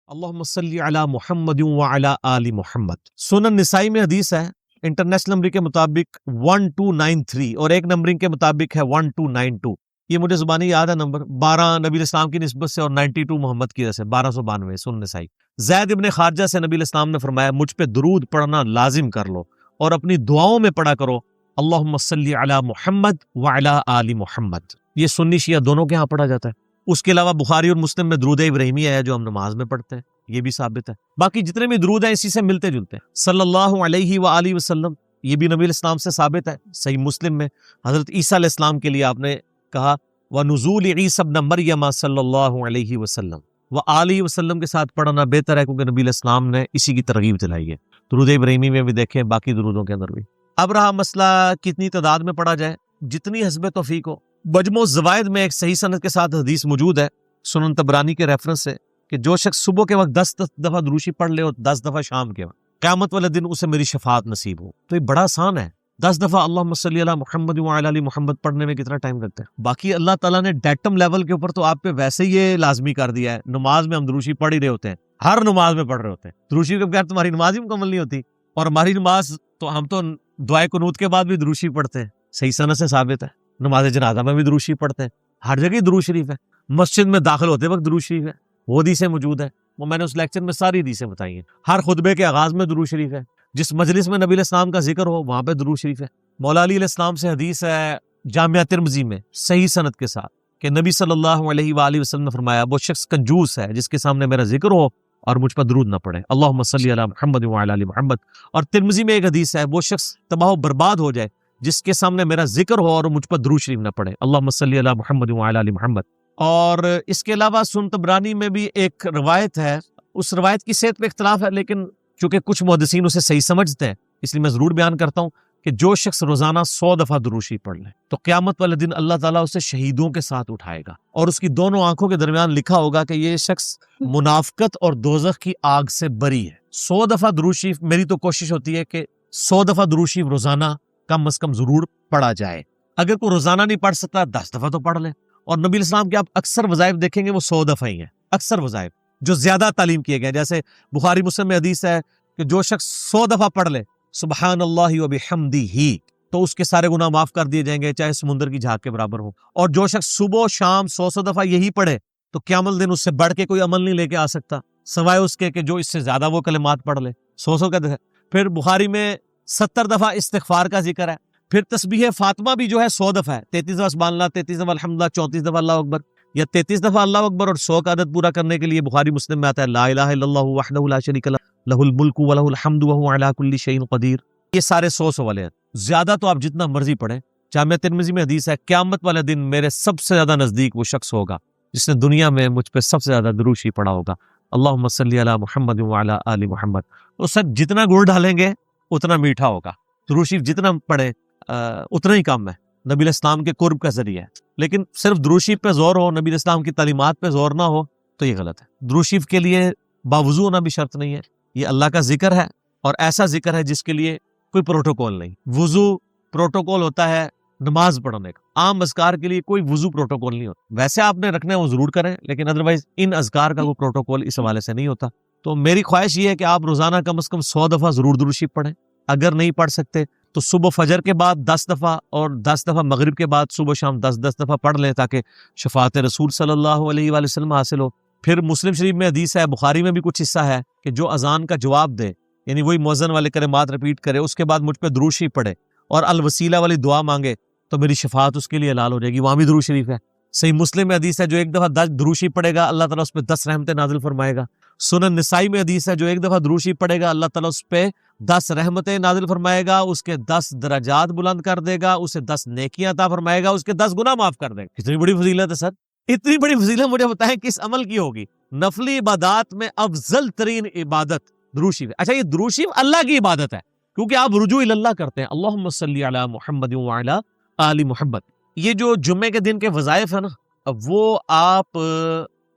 اللہم صلی علی محمد وعلی آل محمد۔ سنن نسائی میں حدیث ہے، انٹرنیشنل نمبر کے مطابق 1293 اور ایک نمبرنگ کے مطابق ہے 1292۔ یہ مجھے زبانی یاد ہے نمبر 12 نبی اسلام کی نسبت سے اور 92 محمد کی وجہ سے 1292 سنن نسائی۔ زید ابن خارجہ سے نبی اسلام نے فرمایا مجھ پہ درود پڑھنا لازم کر لو اور اپنی دعاؤں میں پڑھا کرو اللہم صلی علی محمد وعلی آل محمد۔ یہ سنی شیعہ دونوں کے ہاں پڑھا جاتا ہے۔ اس کے علاوہ بخاری اور مسلم میں درود ابراہیمی ہے جو ہم نماز میں پڑھتے ہیں، یہ بھی ثابت ہے۔ باقی جتنے بھی درود ہیں اسی سے ملتے جلتے ہیں۔ صلی اللہ علیہ وآلہ وسلم، یہ بھی نبی الاسلام سے ثابت ہے۔ صحیح مسلم میں حضرت عیسیٰ علیہ السلام کے لیے آپ نے کہا وَنُزُولِ عِیسیٰ ابْنَ مَرْیَمَ صلی اللہ علیہ وسلم وآلہ وسلم کے ساتھ پڑھنا بہتر ہے کیونکہ نبی الاسلام نے اسی کی ترغیب دلائی ہے۔ درود ابراہیمی میں بھی دیکھیں، باقی درودوں کے اندر بھی۔ اب رہا مسئلہ کتنی تعداد میں پڑھا جائے، جتنی حسب توفیق ہو۔ مجموع الزوائد میں ایک صحیح سند کے ساتھ حدیث موجود ہے سنن طبرانی کے ریفرنس سے کہ جو شخص صبح کے وقت 10 دفعہ دروشی پڑھ لے اور 10 دفعہ شام کے وقت، قیامت والے دن اسے میری شفاعت نصیب ہو۔ تو یہ بڑا آسان ہے، 10 دفعہ اللہم صلی علی محمد وعلی آل محمد پڑھنے میں کتنا ٹائم لگتا ہے۔ باقی اللہ تعالیٰ نے ڈیٹم لیول کے اوپر تو آپ پہ ویسے ہی یہ لازمی کر دیا ہے۔ نماز میں ہم دروشی پڑھ ہی رہے ہوتے ہیں، ہر نماز میں پڑھ رہے ہوتے ہیں۔ دروشی کے بغیر تمہاری نماز ہی مکمل نہیں ہوتی، اور ہماری نماز تو ہم تو دعائے قنوت کے بعد بھی دروشی پڑھتے ہیں، صحیح سند سے ثابت ہے۔ نماز جنازہ میں بھی درود شریف پڑھتے ہیں، ہر جگہ درود شریف ہے۔ مسجد میں داخل ہوتے وقت درود شریف ہے، وہ حدیث موجود ہے، وہ میں نے اس لیکچر میں ساری حدیثیں بتائی ہیں۔ ہر خطبے کے آغاز میں درود شریف ہے، جس مجلس میں نبی علیہ السلام کا ذکر ہو وہاں پہ درود شریف ہے۔ مولا علی علیہ السلام سے حدیث ہے جامعہ ترمذی میں صحیح سند کے ساتھ کہ نبی صلی اللہ علیہ وآلہ وسلم نے فرمایا وہ شخص کنجوس ہے جس کے سامنے میرا ذکر ہو اور مجھ پر درود نہ پڑے، اللہم صلی علی محمد وعلی آل محمد۔ اور ترمذی میں ایک حدیث ہے وہ شخص تباہ و برباد ہو جائے جس کے سامنے میرا ذکر ہو اور مجھ پر درود شریف نہ پڑے، اللہم صلی علی محمد وعلی آل محمد۔ اور اس کے علاوہ سنن طبرانی میں بھی ایک روایت ہے، اس روایت کی صحت پہ اختلاف ہے لیکن چونکہ کچھ محدثین اسے صحیح سمجھتے ہیں اس لیے میں ضرور بیان کرتا ہوں کہ جو شخص روزانہ 100 دفعہ درود شریف پڑھ لے تو قیامت والے دن اللہ تعالیٰ اسے شہیدوں کے ساتھ اٹھائے گا اور اس کی دونوں آنکھوں کے درمیان لکھا ہوگا کہ یہ شخص منافقت اور دوزخ کی آگ سے بری ہے۔ 100 دفعہ درود شریف، میری تو کوشش ہوتی ہے کہ 100 دفعہ درود شریف روزانہ کم از کم ضرور پڑھا جائے۔ اگر کوئی روزانہ نہیں پڑھ سکتا 10 دفعہ تو پڑھ لے۔ اور نبی الاسلام کے آپ اکثر وظائف دیکھیں گے وہ 100 دفعہ ہی ہیں، اکثر وظائف جو زیادہ تعلیم کیے گئے، جیسے بخاری مسلم میں حدیث ہے کہ جو شخص 100 دفعہ پڑھ لے سبحان اللہ وبحمدہ تو اس کے سارے گناہ معاف کر دیے جائیں گے چاہے سمندر کی جھاگ کے برابر ہو۔ اور جو شخص صبح و شام 100 دفعہ یہی پڑھے تو قیامت دن اس سے بڑھ کے کوئی عمل نہیں لے کے آ سکتا سوائے اس کے کہ جو اس سے زیادہ وہ کلمات پڑھ لے 100 کا۔ پھر بخاری میں 70 دفعہ استغفار کا ذکر ہے۔ پھر تسبیح فاطمہ بھی جو ہے 100 دفعہ ہے، 33 دفعہ سبحان اللہ، 33 دفعہ الحمدللہ، 34 دفعہ اللہ اکبر، یا 33 دفعہ اللہ اکبر اور 100 کا عدد پورا کرنے کے لیے بخاری مسلم میں آتا ہے لا الہ الا اللہ وحدہ لا شریک لہ لہ الملک ولہ الحمد وہو علی کل شیء قدیر۔ یہ سارے 100 والے ہیں، زیادہ تو آپ جتنا مرضی پڑھیں۔ جامعہ ترمذی میں حدیث ہے قیامت والے دن میرے سب سے زیادہ نزدیک وہ شخص ہوگا جس نے دنیا میں مجھ پہ سب سے زیادہ درود شریف پڑھا ہوگا، اللہم صلی علی محمد وعلی آل محمد۔ تو سر جتنا گڑ ڈالیں گے اتنا میٹھا ہوگا، درود شریف جتنا پڑھیں اتنا ہی کم ہے، نبی الاسلام کے قرب کا ذریعہ ہے۔ لیکن صرف درود شریف پہ زور ہو، نبی الاسلام کی تعلیمات پہ زور نہ ہو تو یہ غلط ہے۔ درود شریف کے لیے باوضو ہونا بھی شرط نہیں ہے، یہ اللہ کا ذکر ہے اور ایسا ذکر ہے جس کے لیے کوئی پروٹوکول نہیں۔ وضو پروٹوکول ہوتا ہے نماز پڑھنے کا، عام اذکار کے لیے کوئی وضو پروٹوکول نہیں ہوتا۔ ویسے آپ نے رکھنا ہے وہ ضرور کریں لیکن ادروائز ان اذکار کا کوئی پروٹوکول اس حوالے سے نہیں ہوتا۔ تو میری خواہش یہ ہے کہ آپ روزانہ کم از کم 100 دفعہ ضرور درود شریف پڑھیں۔ اگر نہیں پڑھ سکتے تو صبح فجر کے بعد 10 دفعہ اور 10 دفعہ مغرب کے بعد صبح شام 10 دفعہ پڑھ لیں تاکہ شفاعت رسول صلی اللہ علیہ وآلہ وسلم حاصل ہو۔ پھر مسلم شریف میں حدیث ہے، بخاری میں بھی کچھ حصہ ہے کہ جو اذان کا جواب دے یعنی وہی مؤذن والے کلمات رپیٹ کرے، اس کے بعد مجھ پہ درود شریف پڑھے اور الوسیلہ والی دعا مانگے تو میری شفاعت اس کے لیے حلال ہو جائے گی، وہاں بھی درود شریف ہے۔ صحیح مسلم میں حدیث ہے جو ایک دفعہ 10 درود شریف پڑھے گا اللہ تعالیٰ اس پہ 10 رحمتیں نازل فرمائے گا۔ سنن نسائی میں حدیث ہے جو ایک دفعہ درود شریف پڑھے گا اللہ تعالیٰ اس پہ 10 رحمتیں نازل فرمائے گا، اس کے 10 درجات بلند کر دے گا، اسے 10 نیکیاں عطا فرمائے گا، اس کے 10 گناہ معاف کر دے گا۔ اتنی بڑی فضیلت ہے سر، اتنی بڑی فضیلت مجھے بتائیں کس عمل کی ہوگی؟ نفلی عبادات میں افضل ترین عبادت درود شریف ہے۔ اچھا یہ درود شریف اللہ کی عبادت ہے کیونکہ آپ رجوع اللہ کرتے ہیں، اللہم صلی علی محمد وعلی آل محمد۔ یہ جو جمعے کے دن کے وظائف ہیں نا وہ آپ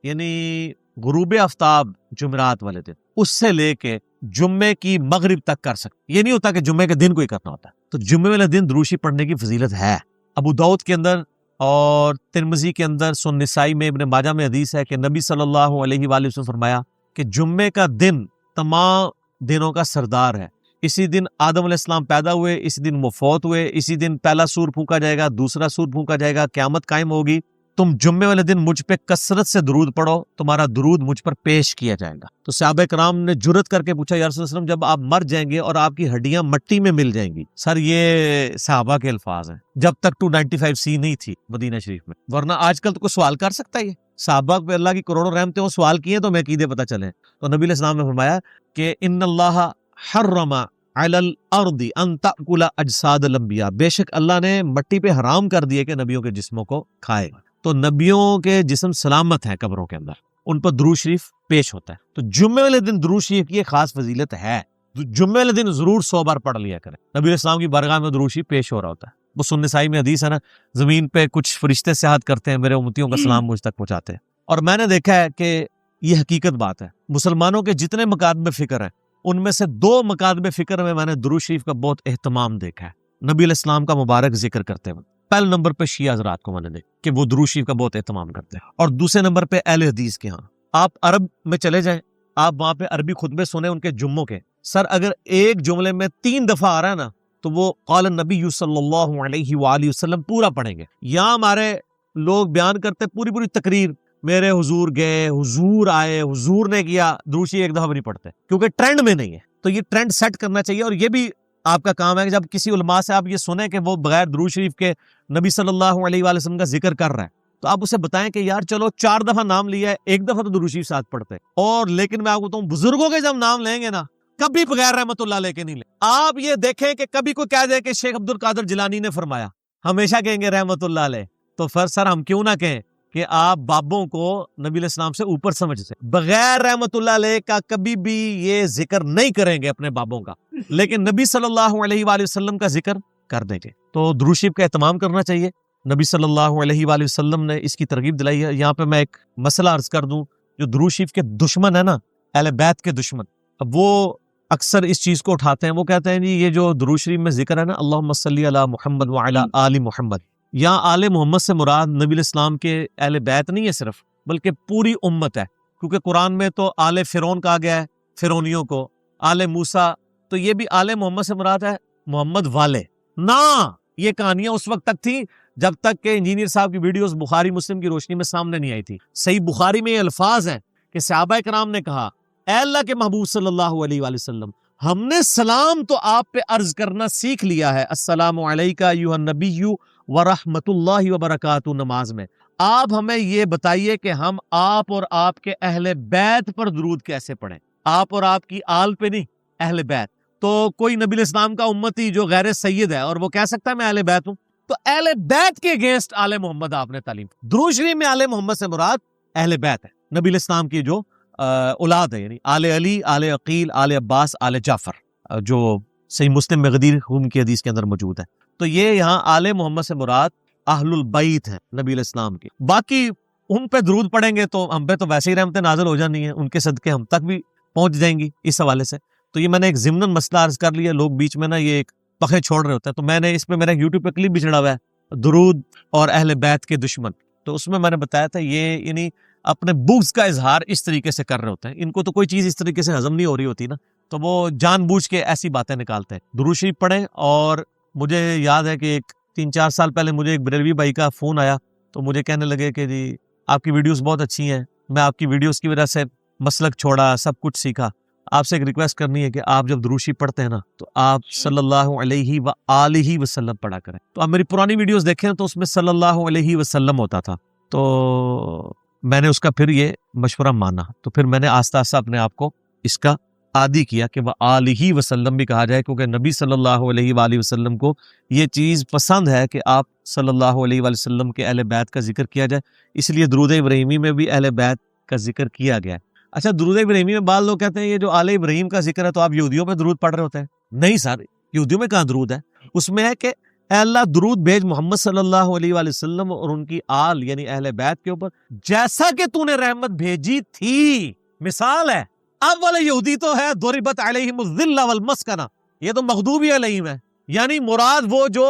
یعنی غروب آفتاب جمعرات والے دن اس سے لے کے جمعے کی مغرب تک کر سکتے، یہ نہیں ہوتا کہ جمعے کے دن کو ہی کرنا ہوتا ہے۔ تو جمعے والے دن درود شریف پڑھنے کی فضیلت ہے۔ ابو داؤد کے اندر اور ترمذی کے اندر، سنن نسائی میں، ابن ماجہ میں حدیث ہے کہ نبی صلی اللہ علیہ وآلہ وسلم فرمایا کہ جمعے کا دن تمام دنوں کا سردار ہے. اسی دن آدم علیہ السلام پیدا ہوئے, اسی دن وہ فوت ہوئے, اسی دن پہلا سور پھونکا جائے گا, دوسرا سور پھونکا جائے گا, قیامت قائم ہوگی. تم جمعے والے دن مجھ پہ کثرت سے درود پڑھو, تمہارا درود مجھ پر پیش کیا جائے گا. تو صحابہ کرام نے جرت کر کے پوچھا, یا رسول اللہ علیہ وسلم جب آپ مر جائیں گے اور آپ کی ہڈیاں مٹی میں مل جائیں گی. سر یہ صحابہ کے الفاظ ہیں, جب تک 295C نہیں تھی مدینہ شریف میں, ورنہ آج کل تو کوئی سوال کر سکتا ہے. یہ صحابہ پہ اللہ کی کروڑوں رحمتیں, وہ سوال کیے تو ہمیں عقیدے پتہ چلے. تو نبی علیہ السلام نے فرمایا کہ ان اللہ حرم علی الارض ان تأکل اجساد الانبیاء, بے شک اللہ نے مٹی پہ حرام کر دیے کہ نبیوں کے جسموں کو کھائے. تو نبیوں کے جسم سلامت ہیں قبروں کے اندر, ان پر درود شریف پیش ہوتا ہے. تو جمعے والے دن درود شریف کی ایک خاص فضیلت ہے. جمعے والے دن ضرور 100 بار پڑھ لیا کریں. نبی علیہ السلام کی بارگاہ میں درود شریف پیش ہو رہا ہوتا ہے. وہ سنن نسائی میں حدیث ہے نا, زمین پہ کچھ فرشتے سیاحت کرتے ہیں, میرے امتیوں کا سلام مجھ تک پہنچاتے ہیں. اور میں نے دیکھا ہے کہ یہ حقیقت بات ہے. مسلمانوں کے جتنے مکاتب فکر ہیں, ان میں سے 2 مکاتب فکر میں نے درود شریف کا بہت اہتمام دیکھا ہے. نبی علیہ السلام کا مبارک ذکر کرتے ہوئے پہلے نمبر پہ شیعہ حضرات کو میں نے دیکھا کہ وہ درود شریف کا بہت اہتمام کرتے ہیں, اور دوسرے نمبر پہ اہل حدیث کے ہاں. آپ عرب میں چلے جائیں, آپ وہاں پہ عربی خطبے سنیں ان کے جمعوں کے, سر اگر ایک جملے میں 3 دفعہ آ رہا ہے نا, تو وہ قال النبی صلی اللہ علیہ وآلہ وسلم پورا پڑھیں گے. یہاں ہمارے لوگ بیان کرتے پوری تقریر, میرے حضور گئے, حضور آئے, حضور نے کیا, درود شریف ایک دفعہ بھی نہیں پڑھتے کیونکہ ٹرینڈ میں نہیں ہے. تو یہ ٹرینڈ سیٹ کرنا چاہیے, اور یہ بھی آپ کا کام ہے کہ جب کسی علماء سے آپ یہ سنیں کہ وہ بغیر درود شریف کے نبی صلی اللہ علیہ وآلہ وسلم کا ذکر کر رہا ہے, تو آپ اسے بتائیں کہ یار چلو 4 دفعہ نام لیا ہے, ایک دفعہ تو درود شریف ساتھ پڑھتے. اور لیکن میں آپ کو بتاؤں, بزرگوں کے جب نام لیں گے نا, کبھی بغیر رحمت اللہ لے کے نہیں لیں. آپ یہ دیکھیں کہ کبھی کوئی کہہ دے کہ شیخ عبد القادر جیلانی نے فرمایا, ہمیشہ کہیں گے رحمت اللہ علیہ. تو پھر سر ہم کیوں نہ کہیں کہ آپ بابوں کو نبی علیہ السلام سے اوپر سمجھتے, بغیر رحمت اللہ علیہ کا کبھی بھی یہ ذکر نہیں کریں گے اپنے بابوں کا, لیکن نبی صلی اللہ علیہ وآلہ وسلم کا ذکر کر دیں گے. تو درود شریف کا اہتمام کرنا چاہیے. نبی صلی اللہ علیہ وآلہ وسلم نے اس کی ترغیب دلائی ہے. یہاں پہ میں ایک مسئلہ عرض کر دوں, جو درود شریف کے دشمن ہے نا, اہل بیت کے دشمن, اب وہ اکثر اس چیز کو اٹھاتے ہیں. وہ کہتے ہیں جی یہ جو درود شریف میں ذکر ہے نا, اللہم صلی علی محمد وعلی آل محمد, یہاں آل محمد سے مراد نبی علیہ السلام کے اہل بیت نہیں ہے صرف, بلکہ پوری امت ہے. کیونکہ قرآن میں تو آل فرعون کہا گیا ہے, فرعونیوں کو, آل موسیٰ, تو یہ بھی آل محمد سے مراد ہے محمد والے. نہ, یہ کہانیاں اس وقت تک تھی جب تک کہ انجینئر صاحب کی ویڈیوز بخاری مسلم کی روشنی میں سامنے نہیں آئی تھی. صحیح بخاری میں یہ الفاظ ہیں کہ صحابہ کرام نے کہا, اے اللہ کے محبوب صلی اللہ علیہ وآلہ وسلم, ہم نے سلام تو آپ پہ عرض کرنا سیکھ لیا ہے, السلام علیکہ ایھا النبی ورحمۃ اللہ وبرکاتہ, نماز میں. آپ ہمیں یہ بتائیے کہ ہم آپ اور آپ کے اہل بیت پر درود کیسے پڑھیں. آپ اور آپ کی آل پہ نہیں, اہل بیت. تو کوئی نبی علیہ السلام کا امتی جو غیر سید ہے اور وہ کہہ سکتا ہے میں اہل بیت ہوں, تو اہل بیت کے اگینسٹ آل محمد آپ نے تعلیم. درود شریف میں آل محمد سے مراد اہل بیت ہے, نبی علیہ السلام کی جو اولاد ہے, یعنی آل علی, آل عقیل, آل عباس, آل جعفر, جو صحیح مسلم میں غدیر خون کی حدیث کے اندر موجود ہے. تو یہ یہاں آل محمد سے مراد اہل البیت ہیں نبی علیہ السلام کی. باقی ان پہ درود پڑھیں گے تو ہم پہ تو ویسے ہی رحمتیں نازل ہو جانی ہیں, ان کے صدقے ہم تک بھی پہنچ جائیں گی اس حوالے سے. تو یہ میں نے ایک ضمناً مسئلہ عرض کر لیا. لوگ بیچ میں نا یہ ایک پخے چھوڑ رہے ہوتے ہیں, تو میں نے اس پہ میرا یوٹیوب پہ کلپ بھی چڑھا ہوا ہے, درود اور اہل بیت کے دشمن. تو اس میں نے بتایا تھا یہ یعنی اپنے بغض کا اظہار اس طریقے سے کر رہے ہوتے ہیں. ان کو تو کوئی چیز اس طریقے سے ہضم نہیں ہو رہی ہوتی نا, تو وہ جان بوجھ کے ایسی باتیں نکالتے ہیں. درود شریف پڑھیں. اور مجھے یاد ہے کہ ایک 3-4 سال پہلے مجھے ایک بریلوی بھائی کا فون آیا, تو مجھے کہنے لگے کہ جی آپ کی ویڈیوز بہت اچھی ہیں, میں آپ کی ویڈیوز کی وجہ سے مسلک چھوڑا, سب کچھ سیکھا. آپ سے ایک ریکویسٹ کرنی ہے کہ آپ جب درود شریف پڑھتے ہیں نا, تو آپ صلی اللہ علیہ وآلہ وسلم پڑھا کریں. تو آپ میری پرانی ویڈیوز دیکھیں تو اس میں صلی اللہ علیہ وسلم ہوتا تھا. تو میں نے اس کا پھر یہ مشورہ مانا, تو پھر میں نے آہستہ آہستہ اپنے آپ کو اس کا عادی کیا کہ وآلہ وسلم بھی کہا جائے, کیونکہ نبی صلی اللہ علیہ وآلہ وسلم کو یہ چیز پسند ہے کہ آپ صلی اللہ علیہ وآلہ وسلم کے اہل بیت کا ذکر کیا جائے. اس لیے درود ابراہیمی میں بھی اہل بیت کا ذکر کیا گیا ہے. اچھا, درود ابراہیمی میں بعض لوگ کہتے ہیں یہ جو آل ابراہیم کا ذکر ہے تو آپ یہودیوں پہ درود پڑھ رہے ہوتے ہیں. نہیں سر, یہودیوں میں کہاں درود ہے. اس میں ہے کہ اے اللہ درود بھیج محمد صلی اللہ علیہ وآلہ وسلم اور ان کی آل یعنی اہل بیت کے اوپر, جیسا کہ تو نے رحمت بھیجی تھی. مثال ہے, اب والے یہودی تو ہے ضربت علیہم الذلہ والمسکنہ, یہ تو مغضوبی علیہم ہے, یعنی مراد وہ جو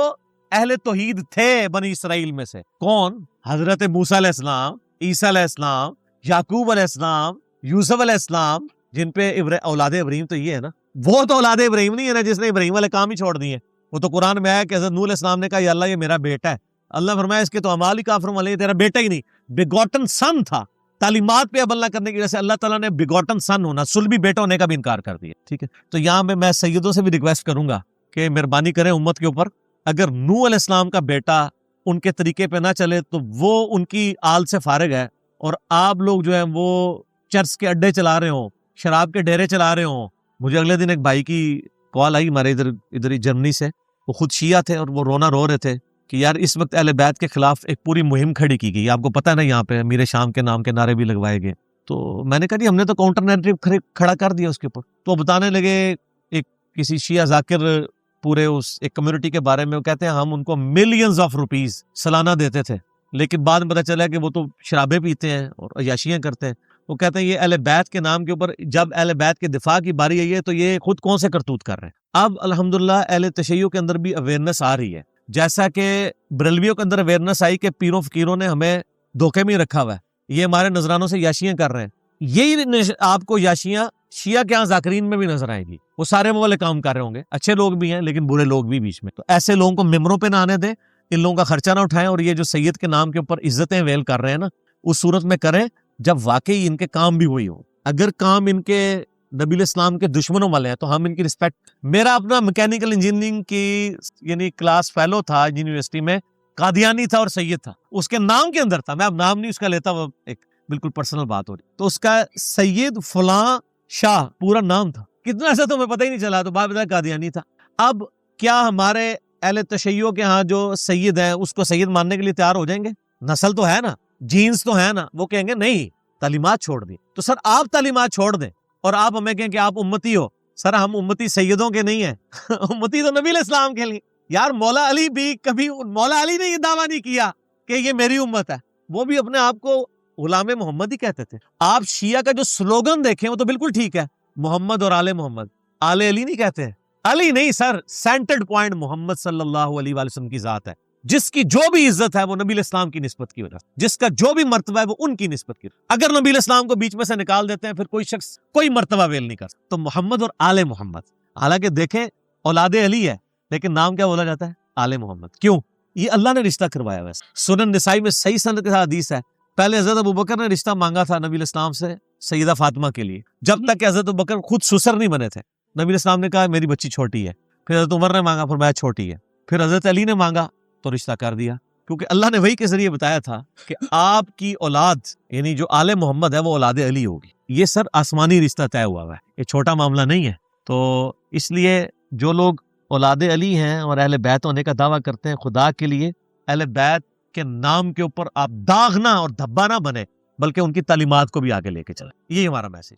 اہل توحید تھے بنی اسرائیل میں سے. کون؟ حضرت موسیٰ علیہ السلام, عیسیٰ علیہ السلام, یعقوب علیہ السلام, یوسف علیہ السلام جن پہ اولاد ابراہیم تو یہ ہے نا, وہ تو اولاد ابراہیم نہیں ہے نا جس نے ابراہیم والے کام ہی چھوڑ دیے. وہ تو قرآن میں آیا کہ حضرت نوح علیہ السلام نے کہا یا اللہ یہ میرا بیٹا ہے, اللہ فرمایا اس کے تو اعمال ہی کافر والے, تیرا بیٹا ہی نہیں, بیگوٹن سن تھا. تعلیمات پہ عمل نہ کرنے کی وجہ سے اللہ تعالیٰ نے بیگوٹن سن ہونا, صلبی بیٹا ہونے کا بھی انکار کر دیا. ٹھیک ہے, تو یہاں پہ میں سیدوں سے بھی ریکویسٹ کروں گا کہ مہربانی کریں امت کے اوپر, اگر نوح علیہ السلام کا بیٹا ان کے طریقے پہ نہ چلے تو وہ ان کی آل سے فارغ ہے, اور آپ لوگ جو ہیں وہ چرچ کے اڈے چلا رہے ہوں, شراب کے ڈیرے چلا رہے ہوں. مجھے اگلے دن ایک بھائی کی کال آئی ہمارے ادھر ہی جرمنی سے, وہ خود شیعہ تھے اور وہ رو رہے تھے کہ یار اس وقت اہل بیت کے خلاف ایک پوری مہم کھڑی کی گئی, آپ کو پتہ ہے نا یہاں پہ امیر شام کے نام کے نعرے بھی لگوائے گئے. تو میں نے کہا جی ہم نے تو کاؤنٹر نیریٹو کھڑا کر دیا اس کے اوپر. تو بتانے لگے ایک کسی شیعہ ذاکر پورے اس ایک کمیونٹی کے بارے میں, وہ کہتے ہیں ہم ان کو ملینز آف روپیز سالانہ دیتے تھے, لیکن بعد میں پتہ چلا کہ وہ تو شرابیں پیتے ہیں اور عیاشیاں کرتے ہیں. وہ کہتے ہیں یہ اہل بیت کے نام کے اوپر جب اہل بیت کے دفاع کی باری آئی ہے تو یہ خود کون سے کرتوت کر رہے ہیں. اب الحمدللہ اہل تشیع کے اندر بھی اویئرنس آ رہی ہے, جیسا کہ بریلویوں کے اندر اویئرنس آئی کہ پیروں فقیروں نے ہمیں دھوکے میں رکھا ہوا ہے, یہ ہمارے نذرانوں سے یاشیاں کر رہے ہیں. یہی آپ کو یاشیاں شیعہ کے ہاں ذاکرین میں بھی نظر آئیں گی. وہ سارے وہ والے کام کر رہے ہوں گے, اچھے لوگ بھی ہیں لیکن برے لوگ بھی بیچ میں. تو ایسے لوگوں کو ممبروں پہ نہ آنے دیں, ان لوگوں کا خرچہ نہ اٹھائیں, اور یہ جو سید کے نام کے اوپر عزتیں ویل کر رہے ہیں نا, اس صورت میں کریں جب واقعی ان کے کام بھی ہوئی ہو. اگر کام ان کے نبی الاسلام کے دشمنوں والے ہیں تو ہم ان کی رسپیکٹ. میرا اپنا میکینیکل انجینئرنگ کی یعنی کلاس فیلو تھا یونیورسٹی میں, قادیانی تھا اور سید تھا, اس کے نام کے اندر تھا, میں اب نام نہیں اس کا لیتا, وہ ایک بالکل پرسنل بات ہو رہی, تو اس کا سید فلاں شاہ پورا نام تھا. کتنا ایسا تو ہمیں پتہ ہی نہیں چلا, تو بعد میں قادیانی تھا. اب کیا ہمارے اہل تشیع کے ہاں جو سید ہیں اس کو سید ماننے کے لیے تیار ہو جائیں گے؟ نسل تو ہے نا, جینز تو ہے نا, وہ کہیں گے نہیں تعلیمات چھوڑ دی. تو سر آپ تعلیمات چھوڑ دیں اور آپ ہمیں کہیں کہ آپ امتی ہو. سر ہم امتی سیدوں کے نہیں ہیں امتی تو نبی علیہ السلام کے لیے. یار مولا علی بھی کبھی, مولا علی نے یہ دعویٰ نہیں کیا کہ یہ میری امت ہے, وہ بھی اپنے آپ کو غلام محمد ہی کہتے تھے. آپ شیعہ کا جو سلوگن دیکھیں وہ تو بالکل ٹھیک ہے, محمد اور آل محمد, آل علی نہیں کہتے ہیں. علی نہیں سر, سینٹرڈ پوائنٹ محمد صلی اللہ علیہ وآلہ وسلم کی ذات ہے, جس کی جو بھی عزت ہے وہ نبی الاسلام کی نسبت کی وجہ سے, جس کا جو بھی مرتبہ ہے وہ ان کی نسبت کی. اگر نبی الاسلام کو بیچ میں سے نکال دیتے ہیں پھر کوئی شخص کوئی مرتبہ ویل نہیں کر سکتا. تو محمد اور آل محمد, حالانکہ دیکھیں اولاد علی ہے لیکن نام کیا بولا جاتا ہے؟ آل محمد. کیوں؟ یہ اللہ نے رشتہ کروایا ہے. سنن نسائی میں صحیح سند کے ساتھ حدیث ہے, پہلے حضرت ابوبکر نے رشتہ مانگا تھا نبی الاسلام سے سیدہ فاطمہ کے لیے, جب تک کہ حضرت ابوبکر خود سسر نہیں بنے تھے. نبی الاسلام نے کہا میری بچی چھوٹی ہے, پھر حضرت عمر نے مانگا, فرمایا چھوٹی ہے, پھر حضرت علی نے مانگا تو رشتہ کر دیا, کیونکہ اللہ نے وحی کے ذریعے بتایا تھا کہ آپ کی اولاد یعنی جو آل محمد ہے وہ اولاد علی ہوگی. یہ سر آسمانی رشتہ طے ہوا ہے, یہ چھوٹا معاملہ نہیں ہے. تو اس لیے جو لوگ اولاد علی ہیں اور اہل بیت ہونے کا دعویٰ کرتے ہیں, خدا کے لیے اہل بیت کے نام کے اوپر آپ داغ نہ اور دھبا نہ بنے, بلکہ ان کی تعلیمات کو بھی آگے لے کے چلیں. یہی ہمارا میسج.